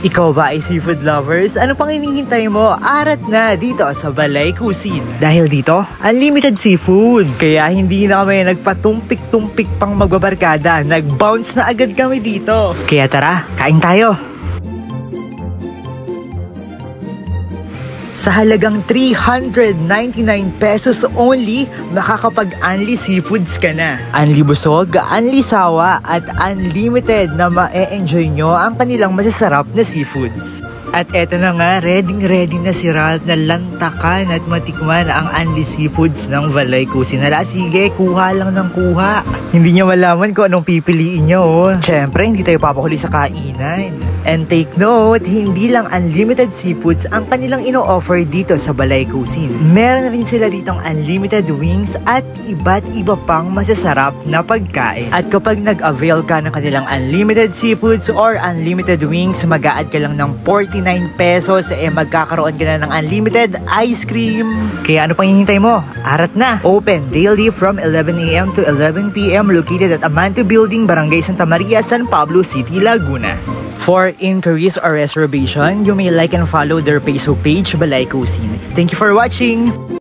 Ikaw ba ay seafood lovers? Ano pang hinihintay mo? Arat na dito sa Balay Cuisine. Dahil dito, unlimited seafood. Kaya hindi na kami nagpatumpik-tumpik pang magbabarkada. Nag-bounce na agad kami dito. Kaya tara, kain tayo. Sa halagang 399 pesos only, makakapag-unli seafoods ka na. Unli busog, unli sawa, at unlimited na ma-e-enjoy nyo ang kanilang masasarap na seafoods. At eto na nga, ready na si Ralph na lantakan at matikman ang unli seafoods ng Balay Cuisine. Hala, sige, kuha lang ng kuha. Hindi niya malaman kung anong pipiliin niya, oh. Siyempre, hindi tayo papahuli sa kainan. And take note, hindi lang unlimited seafoods ang kanilang ino-offer dito sa Balay Cuisine. Meron rin sila ditong unlimited wings at iba't iba pang masasarap na pagkain. At kapag nag-avail ka ng kanilang unlimited seafoods or unlimited wings, mag-a-add ka lang ng 49 pesos, magkakaroon ka na ng unlimited ice cream. Kaya ano pang hihintay mo? Arat na! Open daily from 11 AM to 11 PM, located at Amanto Building, Barangay Santa Maria, San Pablo City, Laguna. For inquiries or reservation, you may like and follow their Facebook page, Balay Cuisine. Thank you for watching!